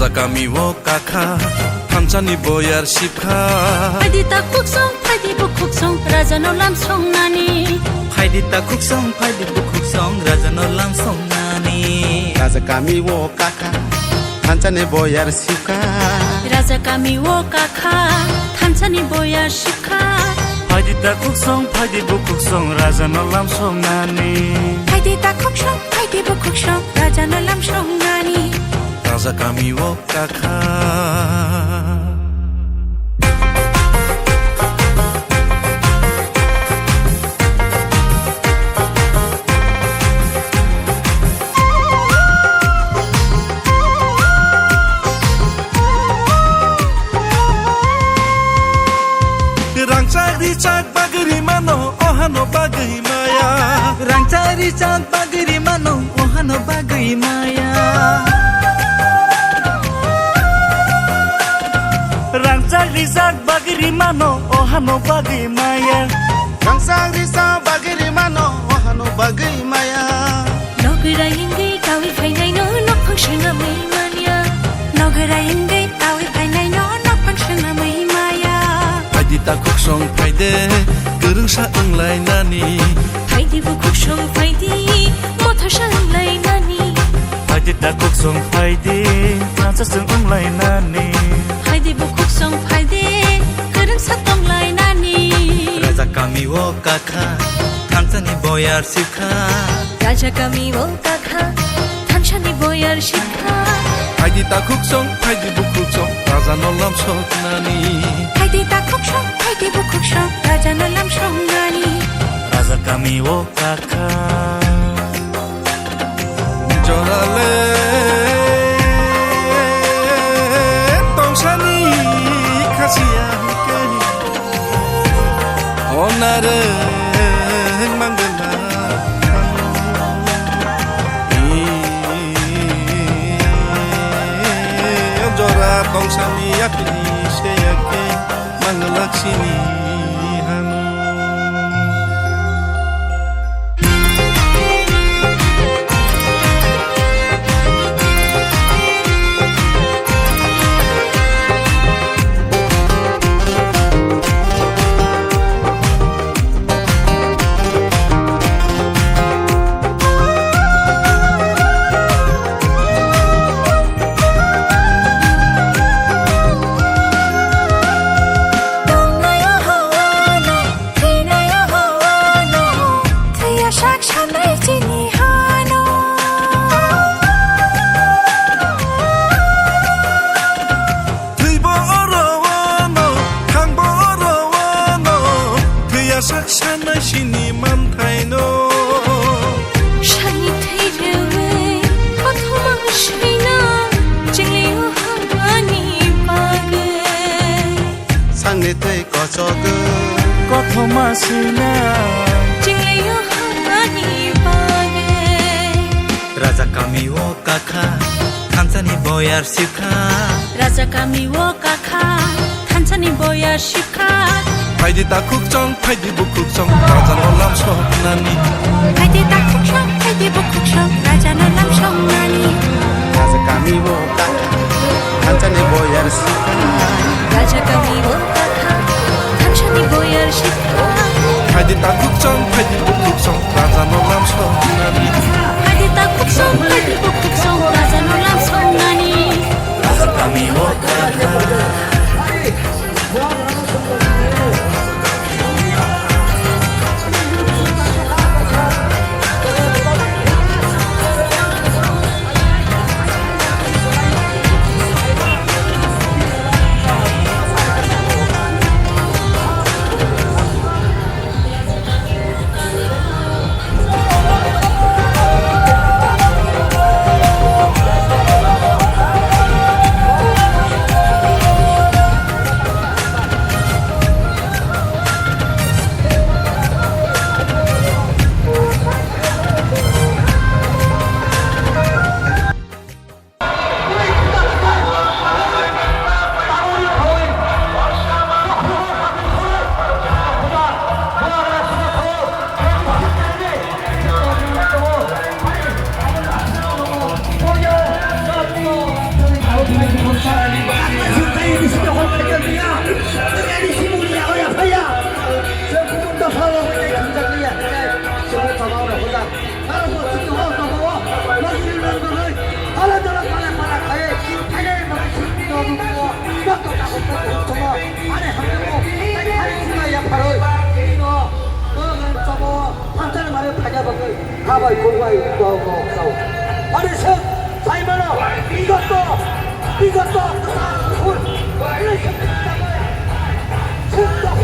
Raja kami wo kakha Thamchani boyar shipkha Phaidi ta kuksong phaidi bu kuksong Raja no lam song nani Phaidi ta kuksong phaidi bu kuksong Raja no lam song nani Raja kami wo kakha Thamchani boyar shipkha Raja kami wo kakha Thamchani boyar shipkha Phaidi ta kuksong phaidi bu kuksong Raja no lam song nani Phaidi ta kuksong phaidi bu kuksong Raja no lam song nani Raja kami wo kakha Rangchak bagri mano ohano bagri maya Rangchari chak bagri mano ohano bagri maya Rangchari chak bagri mano ohano bagri maya Rangchari chak bagri mano ohano bagri maya Nogara ingi tawi phainai no nok phangshna mai mania Nogara ingi tawi phainai no nok phangshna mai maya Phaidi ta kuksong phaide gerungsa anglai nani Phaidi bu kuksong phaidi mothasha anglai nani Phaidi ta kuksong phaidi Raja sung anglai nani Phaidi bu kuksong phaidi gerungsa anglai nani Raja kami wo kakha Thamchani boyar shipkha Raja kami wo kakha Thamchani boyar shipkha Phaidi ta kuksong phaidi bu kuksong Raja no lam sok nani Phaidi ta kuksong phaidi bu kuksong Raja no lam song nani Raja kami wo kakha Jorale Tongsani khasiya kani Onare mangala Jora tongsani yapini seyake mangalaksini hanu Sana shini manthai no Shani thai rewe Kothoma shina Jingli ho hangani page Sangne thai kochog Kothoma shina Jingli ho hangani page Raja kami wo kakha Thamchani boyar shipkha Raja kami wo kakha Thamchani boyar shipkha Phaidi ta kuksong phaidi bu kuksong Raja no lam sok nani Phaidi ta kuksong phaidi bu kuksong Raja no lam song nani Raja kami wo kakha Thamchani boyar shipkha Raja kami wo kakha Thamchani boyar shipkha Phaidi ta kuksong phaidi bu kuksong Raja no lam sok nani Phaidi ta kuksong phaidi bu kuksong Raja no lam song nani Raja kami wo kakha bagay habay kumay gogoksaw. Parisan, saimano, bigoto, hul, parisan, suntok,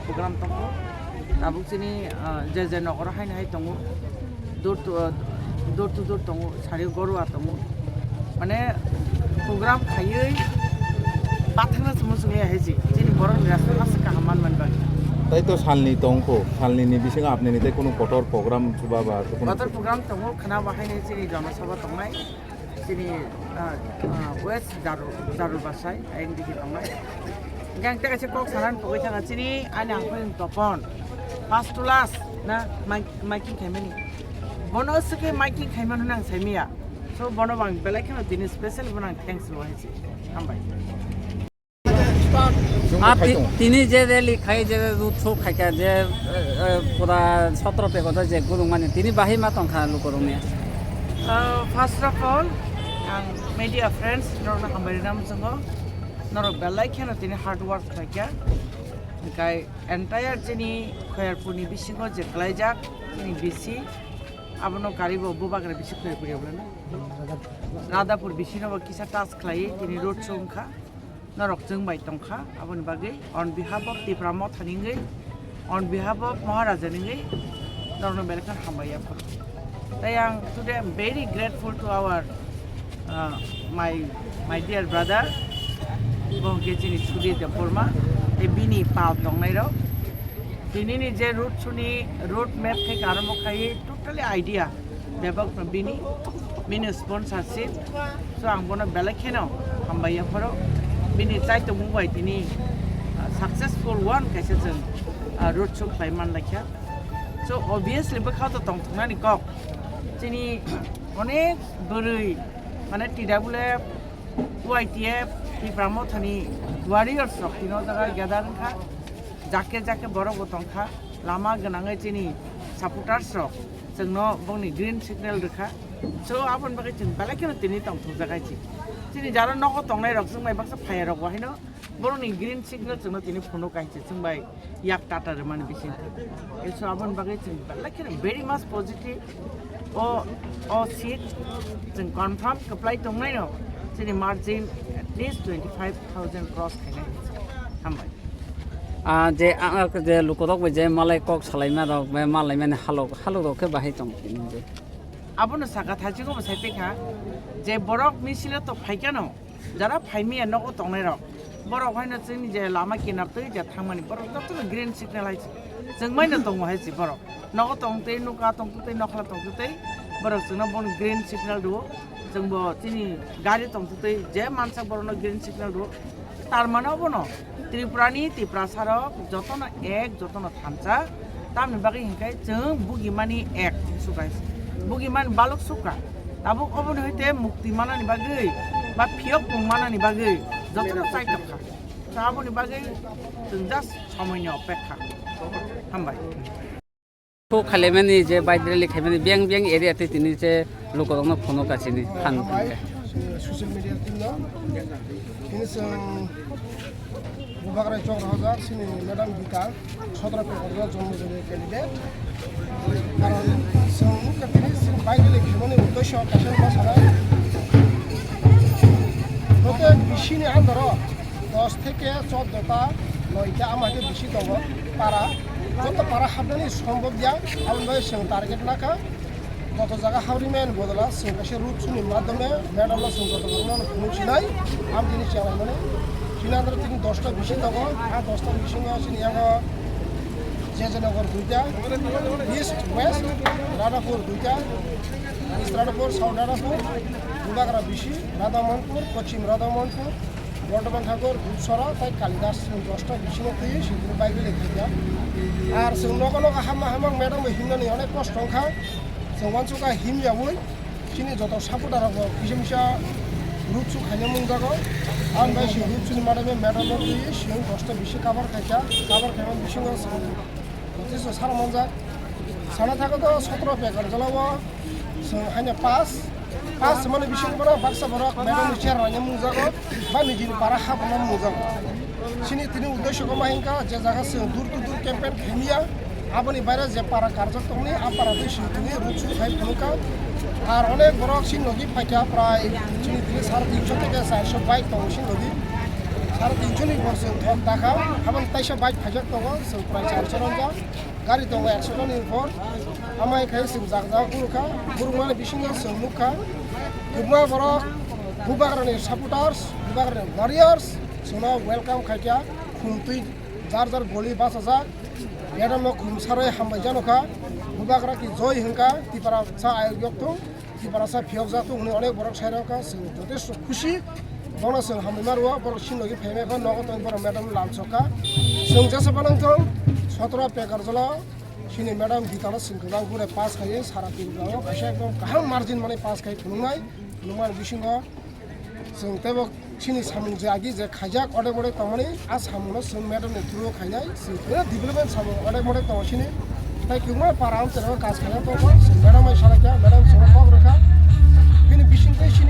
program tongo abuk sini je nokor hai tongo door to door tongo sari goru atongo mane program khayoi pathana sumusunge heji jini borong rasta mas kahaman manbag তাই তো সালনি তংকো সালনি বিসিং আপনি নিতে কোনো কটর programme সুবা বা কটর programme tongo khana bahai jini janasabha tongnai jini west darul basai aing digi tongnai gang ta kache kok saran poi thanga chini ani angpin topon first to last na miking khaimani bono suke miking khaiman nang saimia so bono bang belai khano din special bonang thanks lo haisi ambai তিনি যে rally খাই যে উৎসব খাইকা যে পুরা 17 pay কথা যে গুরু মানে তিনি বাহি মাতং খা লুকরমে first of all media friends norna hambari nam jongo norok belai khano tini hard work khaika kai entire jini khoyarpuni bisingo je Khulaijak tini bisi abono garibo bubagre bisi khoyarpuri oblana radapur bisino kisa task khlai tini road show kha norok jongbai tongkha aboni bagai on behalf of Debbarma thaningai on behalf of Maharaja ningai norno belkan hambaya phor tayang today I'm very grateful to our my dear brother bongke chini Sudhir Debbarma e bini pau tongnai ro bini ni je road map thek arambo khai totally idea bebak bini sponsorship so ang bono belakheno hambaya phoro bini chai to mumbai tini successful one kaise jeng road show paiman lakhya so obviously bakha to tongthunani kok chini onek boroi mane TWF YTF Debbarma thani warriors rok tino jaga gather kha jake borok tongkha lama ganangai chini supporters rok jengno bongni green signal rekha so abon bagai jeng balaikeno tini tongthuk jagai chi chini jaro noko tongnai rok jengbai baksa phaya rok wahaino boroni green signal jengno tini phono kaise jengbai yak tata re mane bisin eso abon bagai jeng balaikeno very much positive o seat jeng confirm apply tongnai no chini margin at least 25,000 cross khainai hambai যে লুকুরক যে মালাই cock সালাইমা rock মালাই মানে হালো রকে বাহি তং তিনি যে abono saka thajigo bo saipekha je borok misile to phaikano jara phaimi noko tongnai rok borok haina chini je lama kinar tei je thangmani borok to green signal hai jengmai na tongo hai chi borok noko tongtei nuka tongtei nokla tongtei borok jengna bon green signal do jengbo chini gari tongtei je mansa borono green signal do tar mane obono Tripurani Tiprasarok jotono ek jotono thamcha tamni bagai hingkai jeng bugimani ek sukai bugiman balok suka abo oboni hoite mukti manani bagai ba phiok manani bagai jotono chai tokha saboni bagai jeng just samoyno opekha hambai ko khalemani je baidreli khaimani beng area te tini je lokorokno phono kachini khan social media tinno ini Bubagra Chowk Hazar sini Madam Gita 17 Februari জন্মদিনের candidate কারণ সঙ্গে তিনি বাইরে লিখে মানে উদ্দেশ্য কাশের ভাষা প্রত্যেক বিশিনি আন্দর 10 থেকে 14টা 9টা আমাকে বেশি দব পারা যত পারা হাবনানি সম্ভব দিয়া আমরাই जों টার্গেট নাকা কত জায়গা হাউরিমেন বদলা जों কাছে রুট সুনি মাধ্যমে ম্যাডামরা जों যত গরমান খুঁজছিনাই আম দিনি চালাই মানে সিনান্দ্র তিনি 10টা বেশি দব আর 10টা বেশি আসেনি আগে জেজনগর 2টা ইস্ট ওয়েস্ট রাধাপুর 2টা ইস্ট রাধাপুর সাউথ রাধাপুর দুবাগরা বেশি রাধামোহনপুর পশ্চিম রাধামোহনপুর বর্ধমান ঠাকুর দুধসরা তাই কালিদাস 10টা বেশি ফैयो সেদিন বাইরে লেখিয়া আর जों নগলগ হামা হামাং ম্যাডাম হিমনানি অনেক কষ্ট খা जों वानसुका हिमयावै सिनि जत सापोर्टाराबो फिसा रुपसु खायनो मुंजागो आं बाय सि रुपसुनि मादामे मेडल लुयो सिं 10टा बिसि कभार खायमान बिसिङाव जतेसो सारा मनजा साना थागोद 17 पेकार जलावो जों हायनो पास माने बिसिं बरा बाक्सा बरा मेडल चेयार रायनो मुंजागो बा निजिनि पारा हाबना मुंजागो सिनि तिनि उद्देश्यखौ माहिंका जे जागा जों दूर केम्पेन खेमिया আপনি বাইরে যে পাড়া কার্যক্রমে আপারাতে সিংহী রুচু খাই ফুলকা আর অনেক বড় সিংহী ফাইকা প্রায় 350 থেকে 400 বাইক দं সিংহী 350 নি বর্ষে ধর দেখা আবার 200 বাইক ফাইজাক দं जों প্রায় 400 রঞ্জা গাড়ি দं 100 জন নির্ভর আমায় খাই जों জাগজা গুরুখা গুরুমানে বিসিংহ जों মুখা গুরমা বড় বুবাগরানি সাপোর্টার্স বুবাগরানি ওয়ারিয়ার্স जोंना ওয়েলকাম খাইকা খুমতুই जार गली बासा मैडम खुमसारे हामबाय जानोखा बुबाग्रा की जय हिंका तिपारा सा आयोग तो तिपारा सा फियाव जातो उन्हें अनेक बरक सायरावका जों जथेस्ट खुशी बना जों हामबायमारुआ बर सिनलगी फैनायखौ नगद बर मैडम लालसका जों जेसेबांथों 17 पेकार जला सिनि मैडम गीता जों गोबां गुरे पास खायो सारा टिमआव खायसे एकदम गाहाम मार्जिन माने पास खायो खुलुंनाय बिसिङाव जों तेबो सिनि सामुं जागि जे खायजाक अनेक बड़े तमानि आ सामुंनो जों मैडमनि थ्रु खायनाय जों डेभलपमेन्ट सामुं अनेक बड़े तमासिनि ताई किमा पाराम तेरो काज खाया तो मैडम सालाया मैडम सोना पाग रखा बिनि बिसिंखै सिनि